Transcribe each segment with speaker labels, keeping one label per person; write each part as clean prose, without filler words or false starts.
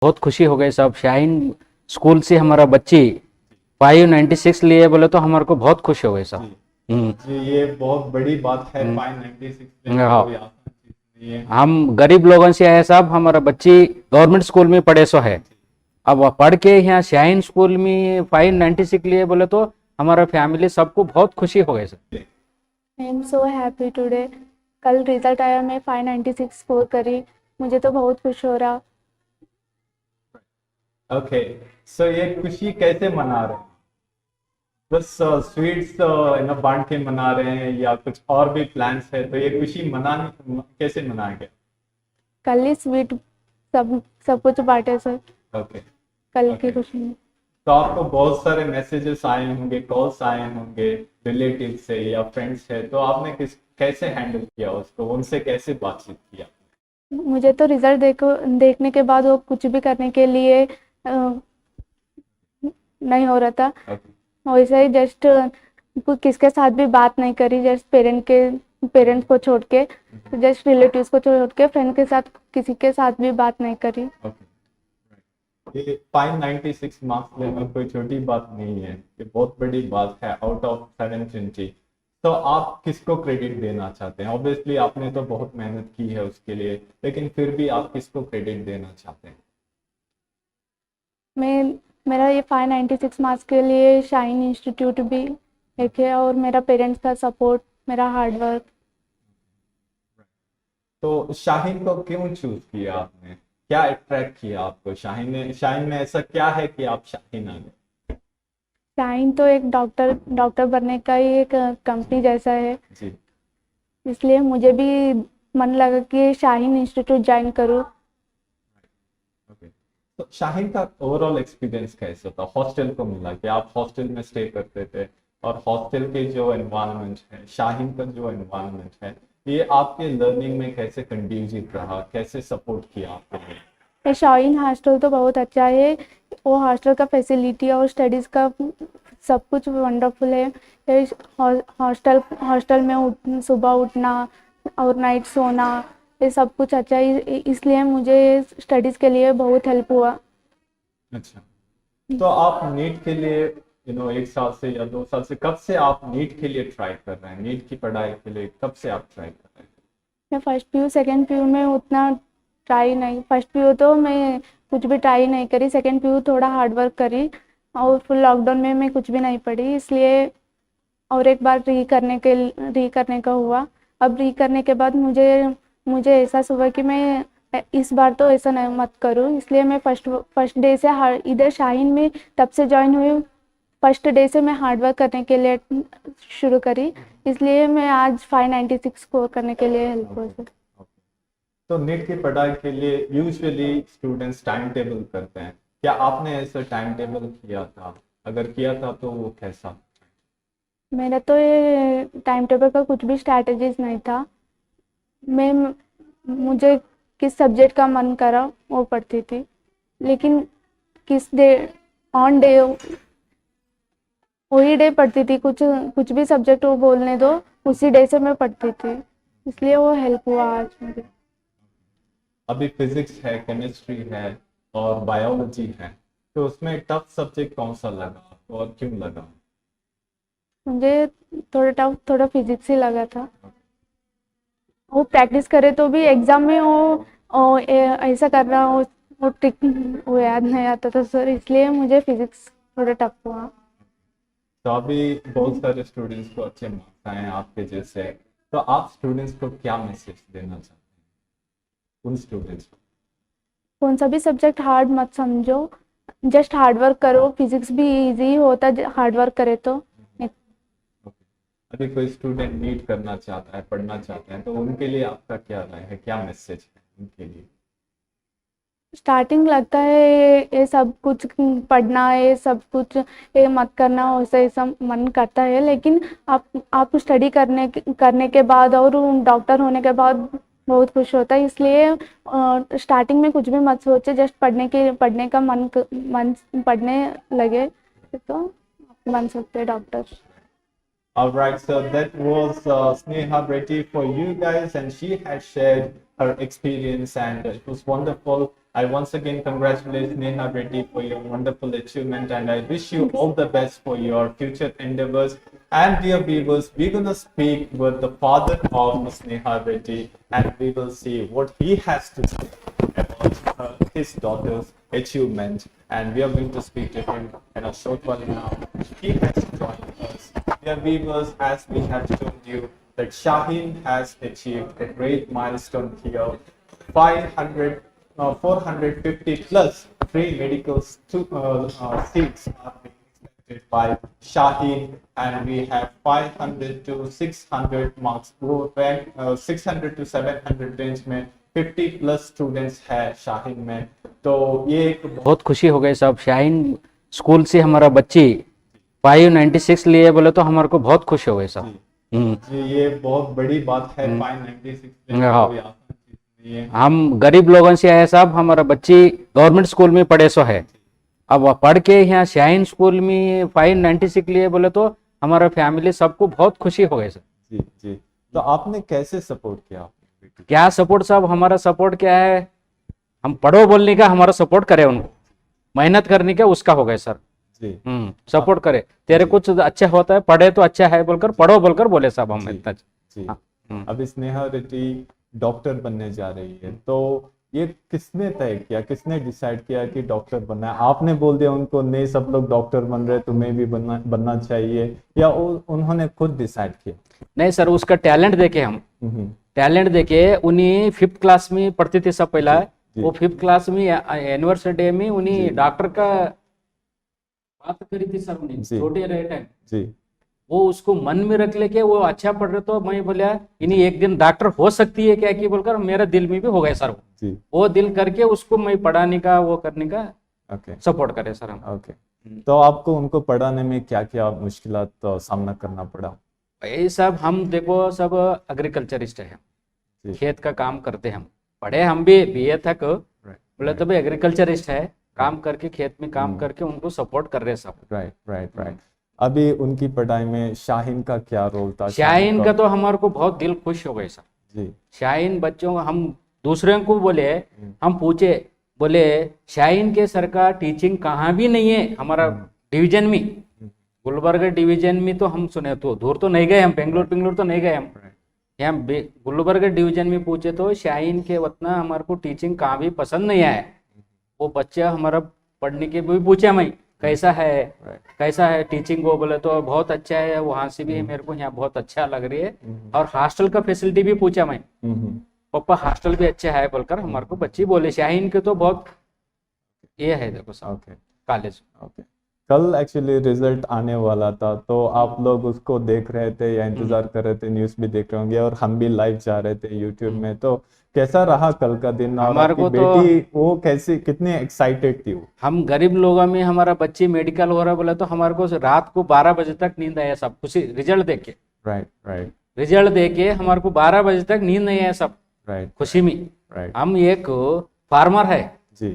Speaker 1: बहुत खुशी हो गई साहब। शाहीन स्कूल से हमारा बच्ची 596 लिए बोले तो हमारे को बहुत खुशी हो गई साहब।
Speaker 2: जी, ये बहुत बड़ी बात है। 596 लेना
Speaker 1: हाँ,
Speaker 2: कोई आसान चीज नहीं है।
Speaker 1: हम गरीब लोगों से आए साहब। हमारा बच्ची गवर्नमेंट स्कूल में पढ़े सो है। अब वह पढ़ के यहाँ शाहीन स्कूल में 596 लिए बोले तो हमारा फैमिली सबको बहुत खुशी हो गई sir.
Speaker 3: I am so happy today. कल रिजल्ट आया, मैं 596 स्कोर करी, मुझे तो बहुत खुश हो रहा।
Speaker 2: ओके, सो ये खुशी कैसे मना रहे हैं? बस स्वीट्स ना बांट के मना रहे हैं या कुछ और भी प्लान्स है? तो ये खुशी मनाने कैसे मनाया गया?
Speaker 3: कल ही स्वीट सब सब कुछ बांटे सर,
Speaker 2: ओके,
Speaker 3: कल की
Speaker 2: Okay.
Speaker 3: खुशी में।
Speaker 2: तो आपको बहुत सारे मैसेजेस आए होंगे, कॉल्स आए होंगे रिलेटिव से या फ्रेंड्स से, तो आपने कैसे हैंडल किया उसको? उनसे कैसे बातचीत किया?
Speaker 3: मुझे तो रिजल्ट देखने के बाद वो कुछ भी करने के लिए नहीं हो रहा था।
Speaker 2: Okay.
Speaker 3: वैसे ही जस्ट किसके साथ भी बात नहीं करी, जस्ट पेरेंट्स को छोड़ के, जस्ट रिलेटिव्स को छोड़ के फ्रेंड के साथ किसी के साथ भी बात नहीं करी।
Speaker 2: Okay. ये 596 मार्क्स लेना कोई छोटी बात नहीं है, ये बहुत बड़ी बात है आउट ऑफ 720। तो आप किसको क्रेडिट देना चाहते हैं? ऑब्वियसली आपने तो बहुत मेहनत की है उसके लिए, लेकिन फिर भी आप किसको क्रेडिट देना चाहते हैं?
Speaker 3: मेरा ये 596 मार्क्स के लिए शाइन इंस्टीट्यूट भी एक है, और मेरा पेरेंट्स का सपोर्ट, मेरा हार्डवर्क।
Speaker 2: तो शाहीन को क्यों चूज किया आपने? क्या अट्रैक्ट किया आपको शाहीन में ऐसा क्या है कि आप शाहीन आ गए?
Speaker 3: शाइन तो एक डॉक्टर बनने का ही एक कंपनी जैसा है,
Speaker 2: जी,
Speaker 3: इसलिए मुझे भी मन लगा कि शाहीन इंस्टीट्यूट ज्वाइन करूँ।
Speaker 2: ओके। तो शाहीन का ओवरऑल एक्सपीरियंस कैसा था? हॉस्टल को मिला कि आप हॉस्टल में स्टे करते थे, और हॉस्टल के जो एनवायरनमेंट है, शाहीन का जो एनवायरनमेंट है, ये आपके लर्निंग में कैसे कंड्यूसिव रहा, कैसे सपोर्ट किया आपके लिए?
Speaker 3: ये शाइन हॉस्टल तो बहुत अच्छा है, वो हॉस्टल का फैसिलिटी और स्टडीज़ का सब कुछ वंडरफुल है। ये हॉस्टल में सुबह उठना और नाइट सोना, ये सब कुछ अच्छा है, इसलिए मुझे स्टडीज़ के लिए बहुत हेल्प हुआ।
Speaker 2: अच्छा, तो आप नीट के लिए एक साल से या 2 साल से, कब से आप नीट के लिए ट्राई कर रहे हैं? नीट की पढ़ाई के लिए कब से आप ट्राई कर रहे हैं?
Speaker 3: मैं फर्स्ट पीयू सेकंड पीयू में उतना ट्राई नहीं, फर्स्ट पीयू तो मैं कुछ भी ट्राई नहीं करी, सेकंड पीयू थोड़ा हार्ड वर्क करी, और फिर लॉकडाउन में मैं कुछ भी नहीं पढ़ी, इसलिए और एक बार री करने का हुआ। अब री करने के बाद मुझे एहसास हुआ कि मैं इस बार तो ऐसा नहीं मत करूँ, इसलिए मैं फर्स्ट डे से इधर शाहीन में तब से ज्वाइन हुई। फर्स्ट डे से मैं हार्ड वर्क करने के लिए शुरू करी, इसलिए मैं आज 596 स्कोर करने के लिए हेल्प हो सकी।
Speaker 2: तो नीट की पढ़ाई के लिए यूजुअली स्टूडेंट्स टाइम टेबल करते हैं, क्या आपने ऐसा टाइम टेबल किया था? अगर किया था तो वो कैसा?
Speaker 3: मेरा तो ये टाइम टेबल का कुछ भी स्ट्रैटेजीज नहीं था। मैं मुझे किस सब्जेक्ट का मन करा वो पढ़ती थी, लेकिन किस डे ऑन डे वही डे पढ़ती थी, कुछ भी सब्जेक्ट वो बोलने दो, उसी डे से मैं पढ़ती थी, इसलिए वो हेल्प हुआ आज मुझे।
Speaker 2: अभी फिजिक्स है, केमिस्ट्री है और बायोलॉजी है, तो उसमें टफ सब्जेक्ट कौन सा लगा आपको और क्यों लगा?
Speaker 3: मुझे थोड़ा टफ थोड़ा फिजिक्स ही लगा था। वो प्रैक्टिस करे तो भी एग्जाम में ऐसा कर रहा हो, वो ट्रिक वो याद नहीं आता था सर, इसलिए मुझे फिजिक्स थोड़ा टफ हुआ।
Speaker 2: तो अभी बहुत सारे स्टूडेंट्स को अच्छे मार्क्स आए हैं आपके जैसे, तो आप स्टूडेंट्स को क्या मैसेज देना चाहते हैं? उन स्टूडेंट्स को
Speaker 3: कौन सा भी सब्जेक्ट हार्ड मत समझो, जस्ट हार्ड वर्क करो, फिजिक्स भी इजी होता हार्ड वर्क करे तो।
Speaker 2: अभी कोई स्टूडेंट नीट करना चाहता है, पढ़ना चाहते हैं, तो उनके लिए आपका क्या राय है, क्या मैसेज है उनके लिए?
Speaker 3: स्टार्टिंग लगता है ये सब कुछ पढ़ना, ये सब कुछ ये मत करना, वैसे ऐसा मन करता है, लेकिन आप स्टडी करने के बाद और डॉक्टर होने के बाद बहुत खुश होता है, इसलिए स्टार्टिंग में कुछ भी मत सोचे, जस्ट पढ़ने का मन पढ़ने लगे तो आप बन सकते हैं doctor.
Speaker 2: All right, so that was Sneha Reddy for you guys, and she has shared her experience, and it was wonderful I once again congratulate Neha Reddy for your wonderful achievement, and I wish you all the best for your future endeavors. And dear viewers, we're gonna speak with the father of Ms. Neha Reddy, and we will see what he has to say about his daughter's achievement. And we are going to speak to him in a short while now. He has joined us. Dear viewers, as we have told you, that Shaheen has achieved a great milestone here. 450 plus free medical seats are being expected by Shaheen, and we have 500 to 600 marks, 600 to 700 range में 50 plus students है शाहीन में। तो ये एक
Speaker 1: बहुत खुशी हो गई साहब। शाहीन स्कूल से हमारा बच्ची 596 लिए बोले तो हमारे को बहुत खुशी हो गई साहब।
Speaker 2: जी, ये बहुत बड़ी बात है। 596
Speaker 1: हाँ। हम गरीब लोगों से आए साहब, हमारा बच्ची गवर्नमेंट स्कूल में पढ़े सो है। अब पढ़ के यहाँ शाहीन स्कूल में 596 लिए बोले तो हमारा फैमिली सबको बहुत खुशी हो गई सर।
Speaker 2: जी जी। तो आपने कैसे सपोर्ट किया?
Speaker 1: क्या सपोर्ट साहब, हमारा सपोर्ट क्या है, हम पढ़ो बोलने का हमारा सपोर्ट करे, उनको मेहनत करने का उसका हो गए सर।
Speaker 2: जी।
Speaker 1: सपोर्ट करे, तेरे कुछ अच्छा होता है, पढ़े तो अच्छा है बोलकर, पढ़ो बोलकर बोले साहब हम इतना।
Speaker 2: जी। अब स्नेहा रेड्डी डॉक्टर बनने जा रही है, तो ये किसने तय किया, किसने डिसाइड किया कि डॉक्टर बनना है? आपने बोल दिया उनको नहीं सब लोग डॉक्टर बन रहे, तुम्हें भी बनना चाहिए, या उन्होंने खुद डिसाइड किया?
Speaker 1: नहीं सर, उसका टैलेंट देखे हम, टैलेंट देखे उन्हीं 5th क्लास में पढ़ती थी सब। पहला वो 5th क्लास में एनिवर्सरी डे में उन्हीं डॉक्टर का बात करी थी सर, उन्हें छोटे रहे टाइम
Speaker 2: जी।
Speaker 1: वो उसको मन में रख लेके वो अच्छा पढ़ रहे, तो मैं बोला इन्हीं एक दिन डॉक्टर हो सकती है क्या, कि बोलकर मेरा दिल में भी हो गया सर। वो दिल करके उसको मैं पढ़ाने का वो करने का सपोर्ट करे सर हम।
Speaker 2: तो आपको उनको पढ़ाने में क्या क्या मुश्किलात तो सामना करना पड़ा?
Speaker 1: ये सब हम देखो सब एग्रीकल्चरिस्ट है, खेत का काम करते हैं हम, पढ़े हम भी BA तक, बोले तो भी एग्रीकल्चरिस्ट है, काम करके खेत में काम करके उनको सपोर्ट कर रहे सब।
Speaker 2: राइट। अभी उनकी पढ़ाई में शाहीन का क्या रोल था?
Speaker 1: शाहीन का तो हमारे को बहुत दिल खुश हो गए सर
Speaker 2: जी।
Speaker 1: शाहीन बच्चों, हम दूसरे को बोले, हम पूछे, बोले शाहीन के सर का टीचिंग कहाँ भी नहीं है हमारा डिवीजन में, गुलबर्गा डिवीजन में तो हम सुने, तो दूर तो नहीं गए हम, बेंगलोर तो नहीं गए हम, यहाँ गुलबर्गा डिवीजन में पूछे तो शाहीन के उतना हमारे को टीचिंग कहाँ भी पसंद नहीं आया। वो बच्चा हमारा पढ़ने के भी पूछा मैं कैसा है टीचिंग, को बोले तो बहुत अच्छा है, वहां से भी मेरे को यहाँ बहुत अच्छा लग रही है। और हॉस्टल का फैसिलिटी भी पूछा मैं, पापा हॉस्टल भी अच्छा है बोलकर हमारे को बच्ची बोले। शाहीन के तो बहुत ये है देखो साहब कॉलेज।
Speaker 2: कल एक्चुअली रिजल्ट आने वाला था, तो आप लोग उसको देख रहे थे या इंतजार कर रहे थे? न्यूज़ भी देख रहे होंगे और हम भी लाइव जा रहे थे यूट्यूब में, तो कैसा रहा कल का दिन? और आपकी बेटी वो कैसी, कितने एक्साइटेड थी वो?
Speaker 1: हम गरीब लोगों में हमारा बच्ची मेडिकल हो रहा बोला तो हमारे को रात को 12 बजे तक नींद आया सब, खुशी रिजल्ट देख के।
Speaker 2: राइट।
Speaker 1: रिजल्ट देख के हमारे को 12 बजे तक नींद नहीं आया सब, खुशी में। हम एक फार्मर है जी,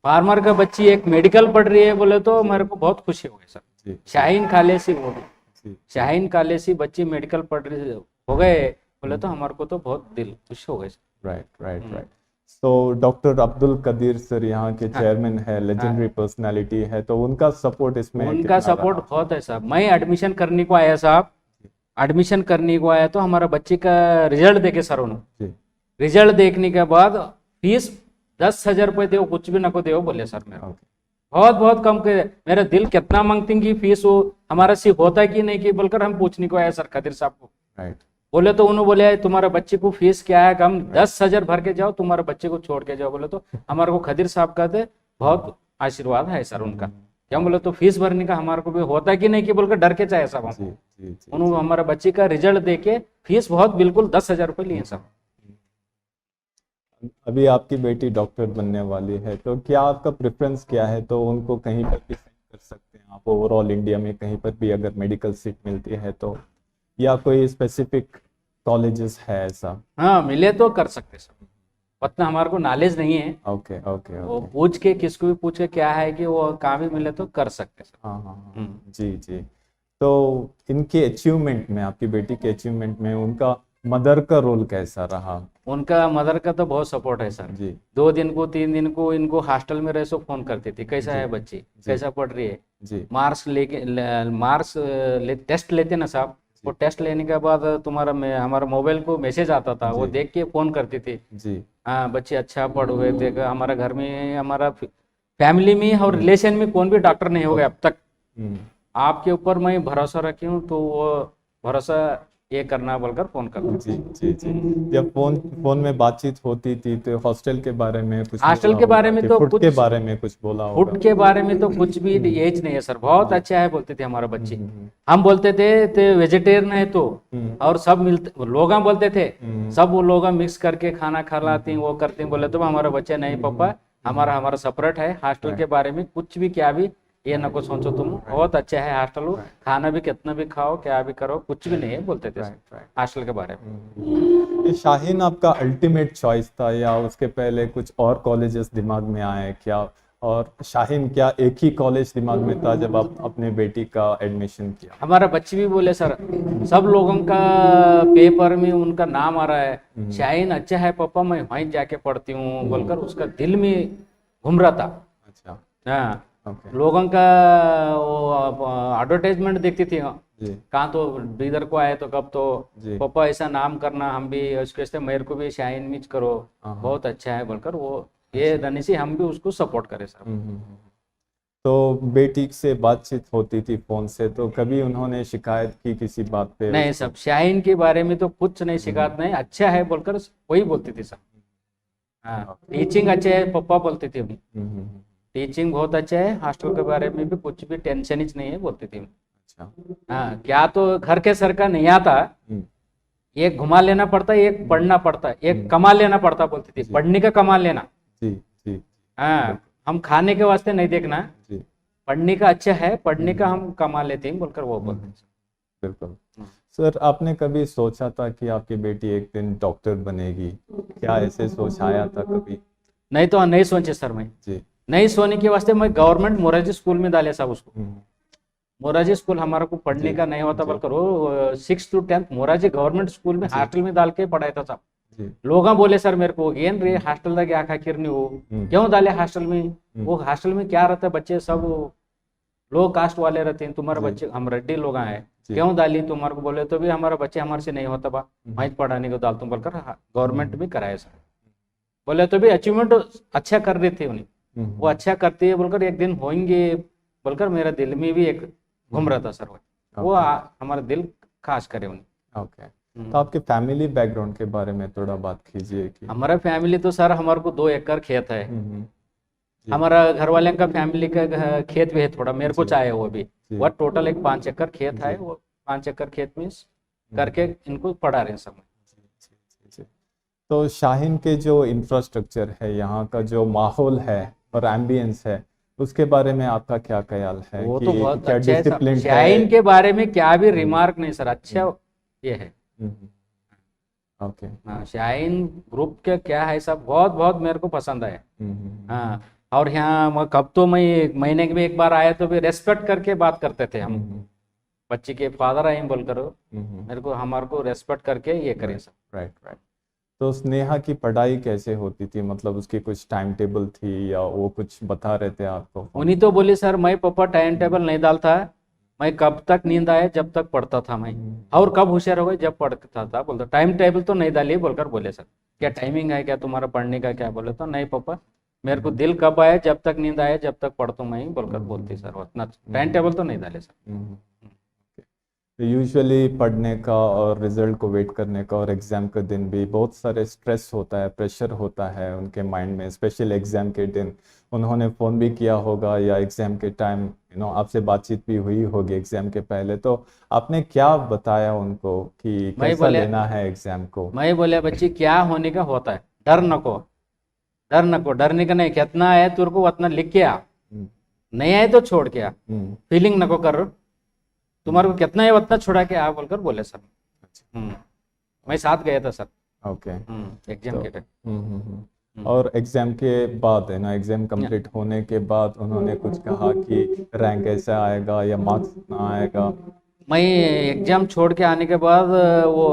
Speaker 1: फार्मर का बच्ची एक मेडिकल पढ़ रही है बोले तो मेरे को बहुत खुशी हो गई सर। शाहीन कॉलेज से, वो भी शाहीन कॉलेज से बच्ची मेडिकल पढ़ रही हो गए बोले तो हमारे को तो बहुत दिल खुश हो गए। राइट। तो डॉक्टर अब्दुल कदीर सर यहाँ के चेयरमैन है, लेजेंडरी पर्सनालिटी है, तो उनका सपोर्ट इसमें, उनका सपोर्ट बहुत है साहब। मैं एडमिशन करने को आया साहब, एडमिशन करने को आया तो हमारा बच्चे का रिजल्ट देखे सर, उन्होंने रिजल्ट देखने के बाद फीस 10,000 रुपये दे, कुछ भी ना को दे बोले सर। मेरा बहुत कम के, मेरा दिल कितना मांगते कि फीस वो हमारा सी होता कि नहीं कि बोलकर हम पूछने को आया सर कदीर साहब को। बोले तो उन्होंने बोले तुम्हारे बच्चे को फीस क्या है कम, 10,000 भर के जाओ, तुम्हारे बच्चे को छोड़ के जाओ। बोले तो हमारे को खदीर साहब का बहुत आशीर्वाद है सर उनका। क्या बोले तो फीस भरने का हमारे को भी होता कि नहीं कि बोलकर डर के चाहे साहब हम। उन्होंने हमारा बच्चे का रिजल्ट देके फीस बहुत बिल्कुल 10,000 रुपये लिए सब।
Speaker 2: अभी आपकी बेटी डॉक्टर बनने वाली है, तो क्या आपका प्रेफरेंस क्या है? तो उनको कहीं पर भी सेट कर सकते हैं आप, ओवरऑल इंडिया में कहीं पर भी अगर मेडिकल सीट मिलती है तो, या कोई स्पेसिफिक कॉलेजेस है ऐसा?
Speaker 1: हाँ मिले तो कर सकते सर, उतना हमारे को नॉलेज नहीं है।
Speaker 2: ओके।
Speaker 1: वो पूछ के, किसको भी पूछ के क्या है कि वो काम भी मिले तो कर सकते सर।
Speaker 2: हाँ। जी। तो इनके अचीवमेंट में, आपकी बेटी के अचीवमेंट में उनका मदर का रोल कैसा रहा?
Speaker 1: उनका मदर का तो बहुत सपोर्ट है सर।
Speaker 2: जी
Speaker 1: 2 दिन को 3 दिन को इनको हॉस्टल में रहे सो फोन करती थी, कैसा है बच्ची, कैसा पढ़ रही है।
Speaker 2: जी
Speaker 1: मार्क्स मार्क्स टेस्ट लेते ना साहब, वो टेस्ट लेने के बाद हमारा मोबाइल को मैसेज आता था, वो
Speaker 2: जी।
Speaker 1: देख के फोन करती थी।
Speaker 2: जी
Speaker 1: हाँ बच्चे अच्छा पढ़ हुए थे। हमारा घर में, हमारा फैमिली में और रिलेशन में कौन भी डॉक्टर नहीं हो गया अब तक।
Speaker 2: हम्म,
Speaker 1: आपके ऊपर मैं भरोसा रखी हूँ, तो वो भरोसा ये करना बोलकर फोन करता।
Speaker 2: जी जी जी। जब फोन में बातचीत होती थी तो हॉस्टल के बारे में कुछ
Speaker 1: हॉस्टल
Speaker 2: बोला
Speaker 1: के बारे
Speaker 2: होगा
Speaker 1: में
Speaker 2: कि
Speaker 1: तो
Speaker 2: फूड के
Speaker 1: कुछ,
Speaker 2: बारे में कुछ बोला होगा?
Speaker 1: फूड के बारे में तो कुछ भी एज नहीं है सर, बहुत अच्छा है बोलते थे हमारा बच्ची।
Speaker 2: हम्म,
Speaker 1: हम बोलते थे वेजिटेरियन है तो,
Speaker 2: हम्म,
Speaker 1: और सब मिलते लोग बोलते थे,
Speaker 2: हम्म,
Speaker 1: सब वो लोग मिक्स करके खाना खा लाती वो करती हैं। बोले तो हमारा बच्चा नहीं पापा, हमारा हमारा सेपरेट है। हॉस्टल के बारे में कुछ भी क्या भी ये ना कुछ सोचो, तुम बहुत अच्छा है हॉस्टल, खाना भी कितना भी खाओ क्या भी करो, कुछ भी नहीं है बोलते थे हॉस्टल के बारे में।
Speaker 2: ये शाहीन आपका अल्टीमेट चॉइस था या उसके पहले कुछ और कॉलेजेस दिमाग में आए क्या? और शाहीन क्या एक ही कॉलेज दिमाग में था जब आप अपने बेटी का एडमिशन किया?
Speaker 1: हमारा बच्चे भी बोले सर, सब लोगों का पेपर में उनका नाम आ रहा है, शाहीन अच्छा है पापा, मैं वहीं जाके पढ़ती हूँ बोलकर उसका दिल में घूम रहा था।
Speaker 2: अच्छा
Speaker 1: हाँ
Speaker 2: ओके
Speaker 1: लोगों का वो एडवर्टाइजमेंट देखती थी,
Speaker 2: जी
Speaker 1: कहाँ तो बीदर को आए तो कब तो
Speaker 2: जी
Speaker 1: पापा ऐसा नाम करना, हम भी उसके से मेरे को भी शाइन मिच करो,
Speaker 2: हाँ, हाँ।
Speaker 1: बहुत अच्छा है बोलकर वो ये रहने से हम भी उसको सपोर्ट करें सर।
Speaker 2: तो बेटी से बातचीत होती थी फोन से, तो कभी उन्होंने शिकायत की किसी बात पे?
Speaker 1: नहीं सब शाइन के बारे में तो कुछ नहीं, शिकायत नहीं, अच्छा है बोलकर वही बोलती थी सर। हाँ टीचिंग अच्छा है पापा बोलती थी, टीचिंग बहुत अच्छा है, हॉस्टल के बारे में भी कुछ भी टेंशन ही नहीं है बोलती थी।
Speaker 2: अच्छा
Speaker 1: हाँ क्या तो घर के सर का नहीं आता,
Speaker 2: हम्म,
Speaker 1: एक घुमा लेना पड़ता है, एक पढ़ना पड़ता है, एक कमा लेना पड़ता बोलती थी, पढ़ने का कमा लेना।
Speaker 2: जी जी
Speaker 1: हाँ हम खाने के वास्ते नहीं देखना,
Speaker 2: जी
Speaker 1: पढ़ने का अच्छा है, पढ़ने का हम कमा लेते हैं बोलकर वो बोलते हैं।
Speaker 2: बिल्कुल। सर आपने कभी सोचा था कि आपकी बेटी एक दिन डॉक्टर बनेगी? क्या ऐसे सोच आया था कभी?
Speaker 1: नहीं तो नहीं सोचे सर, मैं
Speaker 2: जी
Speaker 1: नहीं सोने के वास्ते मैं गवर्नमेंट मोरारजी स्कूल में डाले साहब उसको।
Speaker 2: हम्म,
Speaker 1: मोरारजी स्कूल हमारा को पढ़ने
Speaker 2: जी,
Speaker 1: का नहीं होता
Speaker 2: जी।
Speaker 1: बोलकर वो 6 to 10 मोरारजी गवर्नमेंट स्कूल में हॉस्टल में डाल के पढ़ाया था साहब।
Speaker 2: जी
Speaker 1: लोग बोले सर मेरे को ಏನ್ रे हॉस्टल ದಾಗ ಯಾಕೆ ಹಾಕಿರ್ ನೀವು, क्यों डाले हॉस्टल में, वो हॉस्टल में क्या रहता है, बच्चे सब लो कास्ट वाले रहते हैं, तुम्हारे बच्चे हम रेड्डी लोग हैं,
Speaker 2: जी।
Speaker 1: क्यों डाली तुम्हारे को, बोले तो भी हमारा बच्चे हमारे से नहीं होता बा, मैं पढ़ाने को डालता हूं बोलकर गवर्नमेंट भी कराया सर। बोले तो भी अचीवमेंट अच्छा कर रही थी उन्हें, वो अच्छा करती है बोलकर एक दिन होंगे बोलकर मेरा दिल में भी एक घूम रहा था सर, वो हमारा दिल खास करे उन्हें।
Speaker 2: ओके। तो आपके फैमिली बैकग्राउंड के बारे में थोड़ा बात कीजिए कि
Speaker 1: हमारा फैमिली तो सर हमारे को 2 एकड़ खेत है,
Speaker 2: जी।
Speaker 1: हमारा घर वाले का फैमिली का खेत भी है थोड़ा, मेरे को चाहे वो भी,
Speaker 2: जी।
Speaker 1: वो टोटल एक 5 एकड़ खेत है, वो 5 एकड़ खेत में करके इनको पढ़ा रहे हैं सब।
Speaker 2: जी। तो शाहीन के जो इंफ्रास्ट्रक्चर है, यहाँ का जो माहौल है और एम्बियंस है, उसके बारे में आपका क्या ख्याल है
Speaker 1: वो
Speaker 2: कि
Speaker 1: तो बहुत
Speaker 2: क्या
Speaker 1: अच्छा है सर,
Speaker 2: डिसिप्लिन
Speaker 1: शाहीन के बारे में क्या भी रिमार्क नहीं सर, अच्छा ये है।
Speaker 2: ओके
Speaker 1: हाँ शाहीन ग्रुप के क्या है सब बहुत बहुत मेरे को पसंद आया। हाँ और यहाँ कब तो मैं महीने में एक बार आया तो भी रेस्पेक्ट करके बात करते थे हम, बच्चे के फादर आए बोलकर मेरे को हमारे को रेस्पेक्ट करके ये करें सब।
Speaker 2: Right right. तो स्नेहा की पढ़ाई कैसे होती थी, मतलब उसकी कुछ टाइम टेबल थी या वो कुछ बता रहे थे आपको?
Speaker 1: उन्हीं तो बोली सर मैं पापा टाइम टेबल नहीं डालता, मैं कब तक नींद आए जब तक पढ़ता था मैं, और कब होशियार हो गए जब पढ़ता था, बोलता टाइम टेबल तो नहीं डालिए बोलकर बोले सर। क्या टाइमिंग है क्या तुम्हारा पढ़ने का, क्या बोले तो नहीं पापा मेरे को दिल कब आए जब तक नींद आए जब तक पढ़ता मैं बोलकर बोलती सर, उतना टाइम टेबल तो नहीं डाले सर।
Speaker 2: यूजुअली पढ़ने का और रिजल्ट को वेट करने का और एग्ज़ाम के दिन भी बहुत सारे स्ट्रेस होता है, प्रेशर होता है उनके माइंड में, स्पेशल एग्ज़ाम के दिन। उन्होंने फ़ोन भी किया होगा या एग्ज़ाम के टाइम आपसे बातचीत भी हुई होगी एग्ज़ाम के पहले, तो आपने क्या बताया उनको कि कैसा लेना है एग्ज़ाम को?
Speaker 1: मैं बोले बच्ची क्या होने का होता है, डर नको, डर नको, डरने का नहीं, कितना है तेरे को उतना लिख के आ, नहीं आए तो छोड़ के आ, फीलिंग नको कर, तुम्हारे को कितना है उतना छोड़ा के आ बोलकर बोले सर। मैं साथ गया था सर।
Speaker 2: ओके।
Speaker 1: एग्जाम के टाइम।
Speaker 2: और एग्जाम के बाद है ना, एग्जाम कंप्लीट होने के बाद उन्होंने कुछ कहा कि रैंक ऐसा आएगा या मार्क्स ना आएगा?
Speaker 1: मैं एग्जाम छोड़ के आने के बाद वो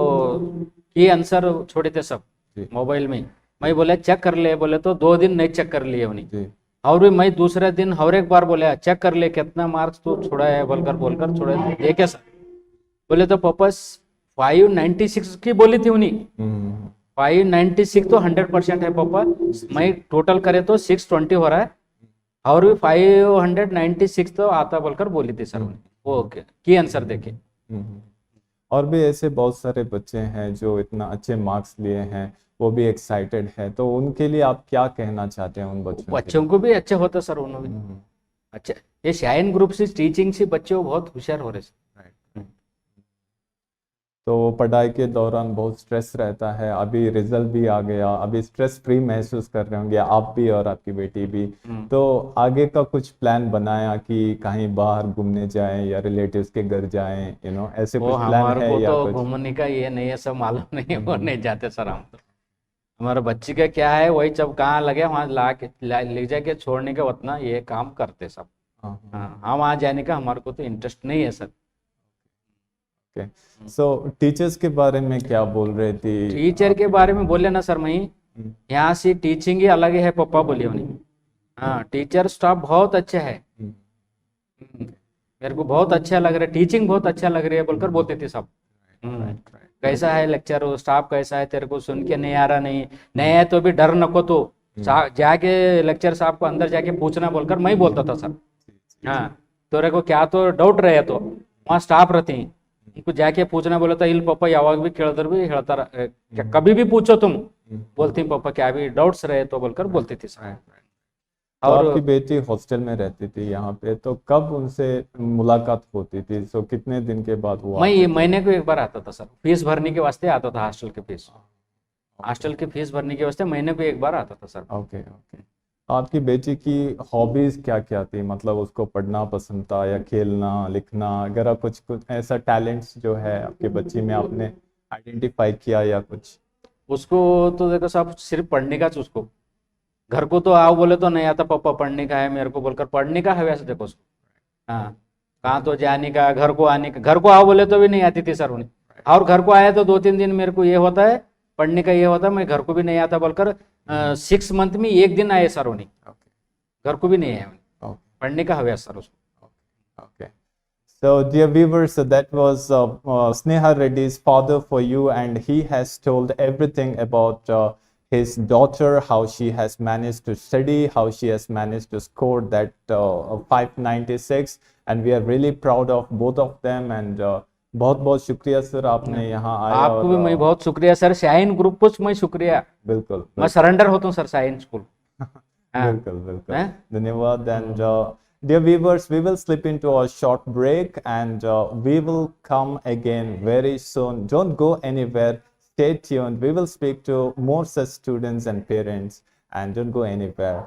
Speaker 1: की आंसर छोड़े थे सब
Speaker 4: जी।
Speaker 1: मोबाइल में। मैं बोले चेक कर ले, बोले तो 2 दिन नहीं चेक कर लिए उन्हें।
Speaker 4: जी
Speaker 1: और भी मैं दूसरे दिन और एक बार बोले चेक कर ले कितना मार्क्स तू छोड़ा है, बोलकर छोड़े देखे सर। बोले तो पापा 596 की बोली थी उन्हीं। 596 तो 100% है पापा, मैं टोटल करे तो 620 हो रहा है, और भी 596 तो आता बोलकर बोली थी सर उन्हें। ओके की आंसर देखे।
Speaker 4: और भी ऐसे बहुत सारे बच्चे हैं जो इतना अच्छे मार्क्स लिए हैं, वो भी एक्साइटेड है, तो उनके लिए आप क्या कहना चाहते हैं उन बच्चों के
Speaker 1: बच्चों को भी अच्छे होता सर उन्होंने भी।
Speaker 4: लिए?
Speaker 1: अच्छा, ये शाइन ग्रुप से टीचिंग से बच्चे बहुत होशियार हो रहे सर।
Speaker 4: तो पढ़ाई के दौरान बहुत स्ट्रेस रहता है, अभी रिजल्ट भी आ गया, अभी स्ट्रेस फ्री महसूस कर रहे होंगे आप भी और आपकी बेटी भी। तो आगे का कुछ प्लान बनाया कि कहीं बाहर घूमने जाएं या रिलेटिव्स के घर जाएं, ऐसे
Speaker 1: वो
Speaker 4: कुछ प्लान
Speaker 1: हमारे
Speaker 4: है
Speaker 1: को
Speaker 4: या
Speaker 1: तो
Speaker 4: कुछ?
Speaker 1: घूमने का ये नहीं है, सब मालूम नहीं है, वो नहीं जाते सर हम तो। हमारे बच्चे का क्या है, वही जब कहाँ लगे वहाँ ले जाके छोड़ने का उतना ये काम करते सब।
Speaker 4: हाँ
Speaker 1: हाँ, हम वहाँ जाने का हमारे को तो इंटरेस्ट नहीं है सर।
Speaker 4: ओके। सो टीचर्स के बारे में क्या बोल रहे थे?
Speaker 1: टीचर के बारे में बोले ना सर, मैं यहाँ से टीचिंग ही अलग है पापा बोले उन्हें। हाँ, टीचर स्टाफ बहुत अच्छा है, मेरे को बहुत अच्छा लग रहा है, टीचिंग बहुत अच्छा लग रही है बोलकर बोलते थे सब। कैसा है लेक्चर, स्टाफ कैसा है, तेरे को सुन के नहीं आ रहा, नहीं है तो भी डर नको, तो जाके लेक्चर साहब को अंदर जाके पूछना बोलकर मैं बोलता था सर। हाँ, तेरे को क्या तो डाउट रहे तो वहाँ स्टाफ रहते हैं, उनको जाके पूछना बोला था। इल पापा यावाग भी खेलतर भी खेलता क्या कभी भी पूछो तुम, बोलती पापा क्या भी डाउट्स रहे तो बोलकर बोलती थी सर।
Speaker 4: तो
Speaker 1: और
Speaker 4: आपकी बेटी हॉस्टल में रहती थी यहाँ पे, तो कब उनसे मुलाकात होती थी? सो कितने दिन के बाद वो
Speaker 1: मैं
Speaker 4: आते
Speaker 1: ये
Speaker 4: थे?
Speaker 1: महीने को एक बार आता था सर, फीस भरने के वास्ते आता था, हॉस्टल की फीस भरने के वास्ते महीने को एक बार आता था सर।
Speaker 4: Okay okay. आपकी बेटी की हॉबीज क्या क्या थी? मतलब उसको पढ़ना पसंद था या खेलना लिखना? अगर आप कुछ ऐसा टैलेंट्स जो है आपके बच्ची में आपने आइडेंटिफाई किया या कुछ?
Speaker 1: उसको तो देखो साहब सिर्फ पढ़ने का, उसको घर को तो आओ बोले तो नहीं आता, पापा पढ़ने का है मेरे को बोलकर पढ़ने का है वैसे देखो उसको। हाँ, कहाँ तो जाने का, घर को आने का, घर को आओ बोले तो भी नहीं आती थी सर उन्हें, और घर को आया तो 2-3 दिन मेरे को ये होता है पढ़ने का, ये होता है मैं घर को भी नहीं आता बोलकर 6 मंथ में 1 दिन आए सर उन्हें, घर को भी नहीं आए, पढ़ने का हव्यास सर उसको।
Speaker 4: Okay. So, dear viewers, so that was Sneha Reddy's father for you, and he has told everything about his daughter, how she has managed to study, how she has managed to score that 596, and we are really proud of both of them. And बहुत बहुत शुक्रिया sir, आपने यहाँ आए।
Speaker 1: आपको भी मैं बहुत शुक्रिया सर, शाइन ग्रुप को मैं शुक्रिया,
Speaker 4: बिल्कुल
Speaker 1: मैं सरेंडर होता हूँ सर शाइन स्कूल।
Speaker 4: बिल्कुल बिल्कुल धन्यवाद। And dear viewers, we will slip into a short break, and we will come again very soon. Don't go anywhere, stay tuned. We will speak to more such students and parents, and don't go anywhere.